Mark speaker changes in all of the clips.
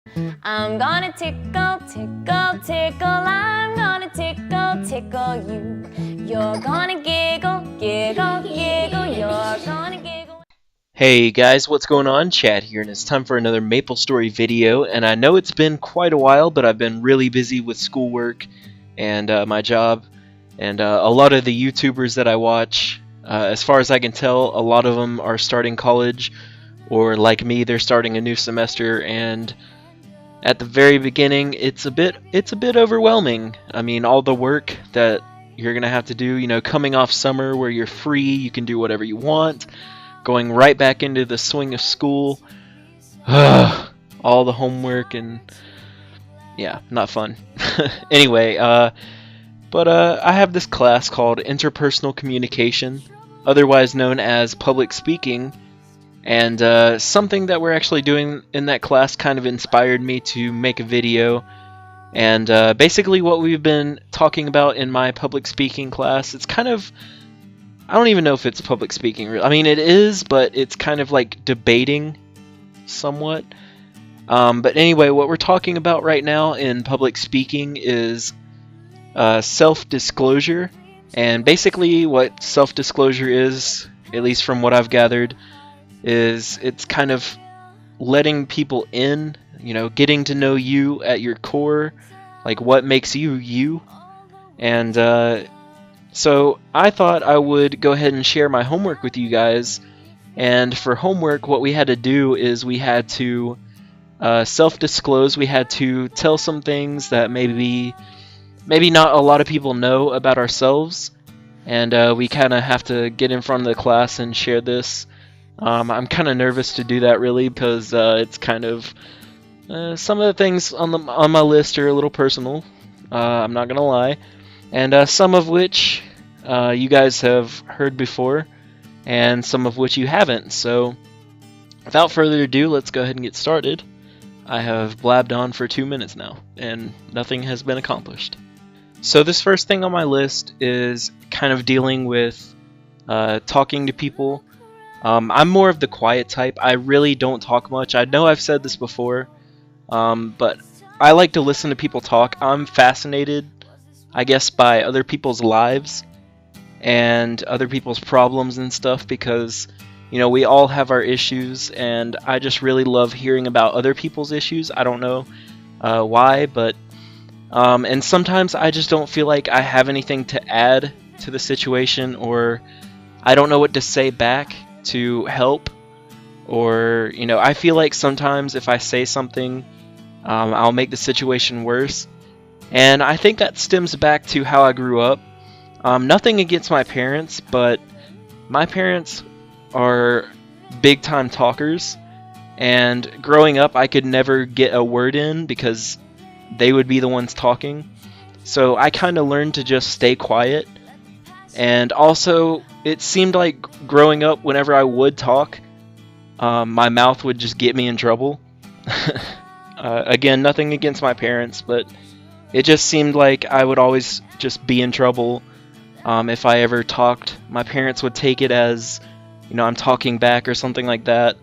Speaker 1: I'm gonna tickle, tickle, tickle. I'm gonna tickle, tickle you. You're gonna giggle, giggle, giggle. You're gonna giggle.
Speaker 2: Hey guys, what's going on? Chad here, and it's time for another Maplestory video. And I know it's been quite a while, but I've been really busy with schoolwork and my job, and a lot of the YouTubers that I watch, as far as I can tell, a lot of them are starting college, or like me, they're starting a new semester. And at the very beginning, it's a bit overwhelming. I mean, all the work that you're gonna have to do, coming off summer where you're free, you can do whatever you want. Going right back into the swing of school, all the homework, and yeah, not fun. Anyway, but I have this class called Interpersonal Communication, otherwise known as Public Speaking, and something that we're actually doing in that class kind of inspired me to make a video. And basically what we've been talking about in my public speaking class, it's kind of, I don't even know if it's public speaking. I mean, it is, but it's kind of like debating somewhat. But anyway, what we're talking about right now in public speaking is self-disclosure. And basically what self-disclosure is, at least from what I've gathered, is it's kind of letting people in, getting to know you at your core, like what makes you you. And so I thought I would go ahead and share my homework with you guys. And for homework, what we had to do is we had to self-disclose. We had to tell some things that maybe not a lot of people know about ourselves. And we kind of have to get in front of the class and share this. I'm kind of nervous to do that, really, because it's kind of some of the things on my list are a little personal. I'm not gonna lie. And some of which you guys have heard before, and some of which you haven't. So, without further ado, let's go ahead and get started. I have blabbed on for 2 minutes now, and nothing has been accomplished. So this first thing on my list is kind of dealing with talking to people. I'm more of the quiet type. I really don't talk much. I know I've said this before, but I like to listen to people talk. I'm fascinated, I guess, by other people's lives and other people's problems and stuff, because we all have our issues, and I just really love hearing about other people's issues. I don't know why, but and sometimes I just don't feel like I have anything to add to the situation, or I don't know what to say back to help, or I feel like sometimes if I say something, I'll make the situation worse. And I think that stems back to how I grew up. Nothing against my parents, but my parents are big time talkers, and growing up I could never get a word in because they would be the ones talking. So I kind of learned to just stay quiet. And also, it seemed like growing up, whenever I would talk, my mouth would just get me in trouble. Again, nothing against my parents, but it just seemed like I would always just be in trouble if I ever talked. My parents would take it as, I'm talking back or something like that.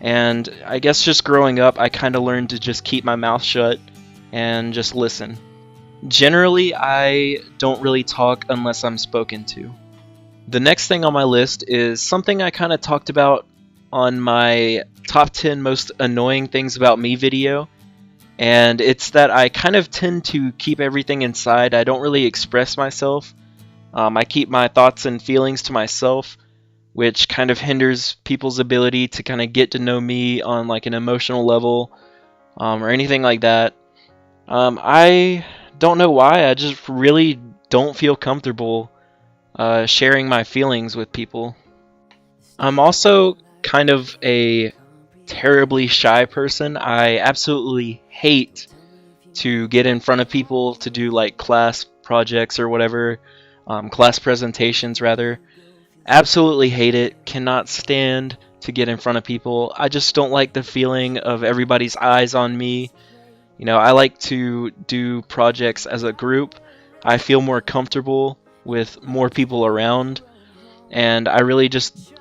Speaker 2: And I guess just growing up, I kind of learned to just keep my mouth shut and just listen. Generally, I don't really talk unless I'm spoken to. The next thing on my list is something I kind of talked about on my top 10 most annoying things about me video. And it's that I kind of tend to keep everything inside. I don't really express myself. I keep my thoughts and feelings to myself, which kind of hinders people's ability to kind of get to know me on like an emotional level, or anything like that. I don't know why, I just really don't feel comfortable sharing my feelings with people. I'm also kind of a terribly shy person. I absolutely hate to get in front of people to do like class projects or whatever, class presentations rather. Absolutely hate it. Cannot stand to get in front of people. I just don't like the feeling of everybody's eyes on me. I like to do projects as a group. I feel more comfortable with more people around, and I just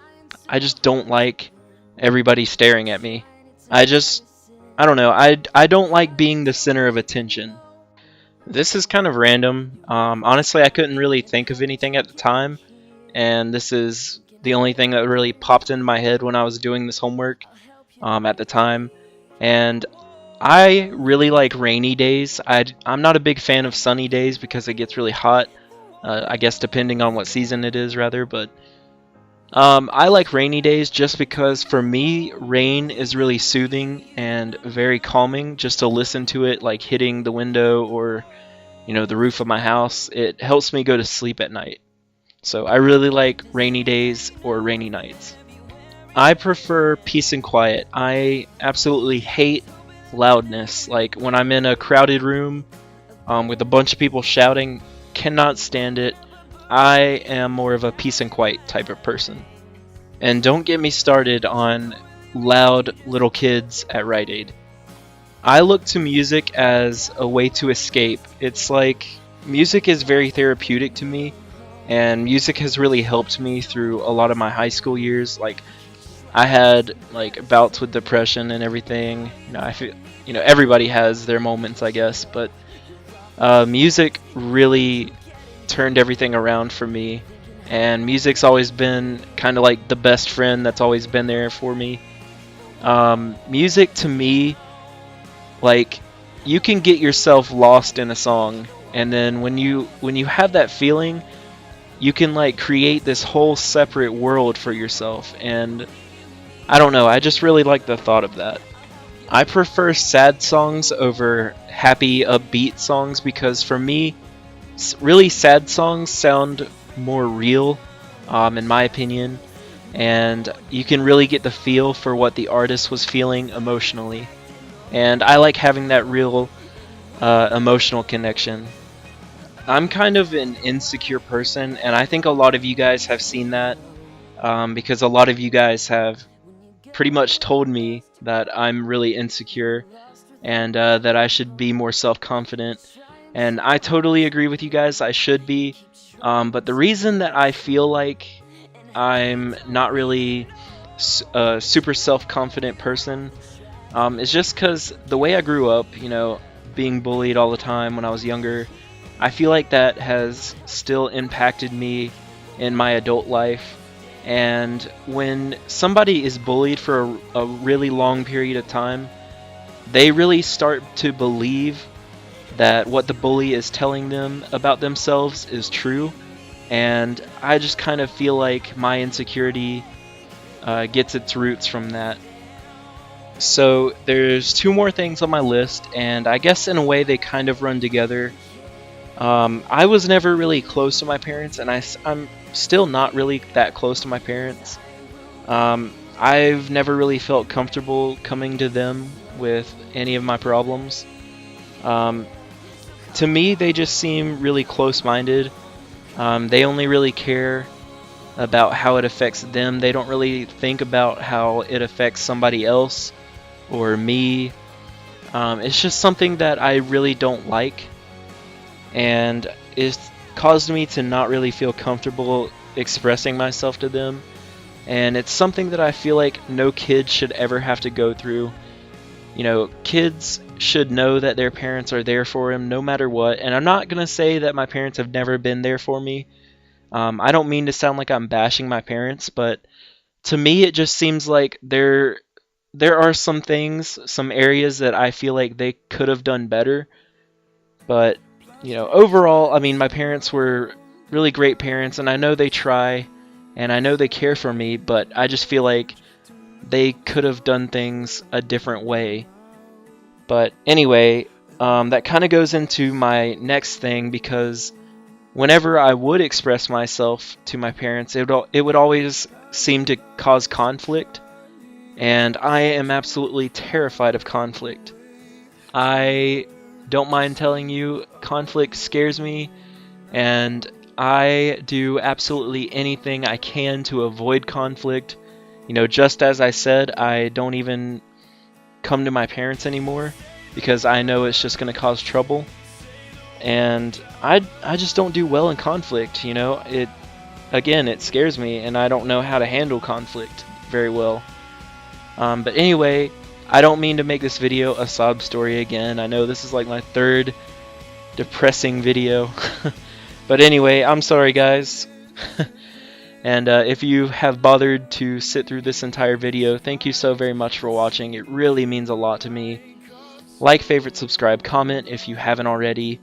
Speaker 2: don't like everybody staring at me. I just I don't know. I don't like being the center of attention. This is kind of random. Honestly, I couldn't really think of anything at the time, and this is the only thing that really popped into my head when I was doing this homework at the time. And I really like rainy days. I'm not a big fan of sunny days because it gets really hot. I guess depending on what season it is, rather. But I like rainy days just because for me, rain is really soothing and very calming. Just to listen to it, like hitting the window or the roof of my house, it helps me go to sleep at night. So I really like rainy days or rainy nights. I prefer peace and quiet. I absolutely hate loudness. Like when I'm in a crowded room with a bunch of people shouting, cannot stand it. I am more of a peace and quiet type of person. And don't get me started on loud little kids at Rite Aid. I look to music as a way to escape. It's like music is very therapeutic to me, and music has really helped me through a lot of my high school years. Like I had like bouts with depression and everything. I feel everybody has their moments, I guess, but music really turned everything around for me, and music's always been kind of like the best friend that's always been there for me. Music to me, like, you can get yourself lost in a song, and then when you have that feeling, you can like create this whole separate world for yourself. And I don't know, I just really like the thought of that. I prefer sad songs over happy upbeat songs because for me, really sad songs sound more real, in my opinion, and you can really get the feel for what the artist was feeling emotionally. And I like having that real emotional connection. I'm kind of an insecure person, and I think a lot of you guys have seen that, because a lot of you guys have pretty much told me that I'm really insecure and that I should be more self-confident. And I totally agree with you guys, I should be. But the reason that I feel like I'm not really a super self-confident person is just because the way I grew up, being bullied all the time when I was younger, I feel like that has still impacted me in my adult life. And when somebody is bullied for a really long period of time, they really start to believe that what the bully is telling them about themselves is true. And I just kind of feel like my insecurity gets its roots from that. So there's two more things on my list, and I guess in a way they kind of run together. I was never really close to my parents, and I'm still not really that close to my parents. I've never really felt comfortable coming to them with any of my problems. To me, they just seem really close-minded. They only really care about how it affects them. They don't really think about how it affects somebody else or me. It's just something that I really don't like, and it's caused me to not really feel comfortable expressing myself to them. And it's something that I feel like no kid should ever have to go through. Kids should know that their parents are there for them no matter what. And I'm not going to say that my parents have never been there for me. I don't mean to sound like I'm bashing my parents, but to me it just seems like there are some things, some areas that I feel like they could have done better. But, overall, I mean, my parents were really great parents, and I know they try, and I know they care for me, but I just feel like they could have done things a different way. But anyway, that kind of goes into my next thing, because whenever I would express myself to my parents, it would always seem to cause conflict, and I am absolutely terrified of conflict. I don't mind telling you, conflict scares me, and I do absolutely anything I can to avoid conflict. Just as I said, I don't even come to my parents anymore because I know it's just going to cause trouble. And I just don't do well in conflict. It scares me, and I don't know how to handle conflict very well. But anyway, I don't mean to make this video a sob story again. I know this is like my third depressing video. But anyway, I'm sorry guys. And if you have bothered to sit through this entire video, thank you so very much for watching. It really means a lot to me. Like, favorite, subscribe, comment if you haven't already.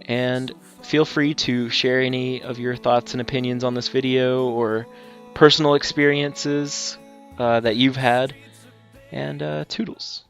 Speaker 2: And feel free to share any of your thoughts and opinions on this video or personal experiences that you've had. And toodles.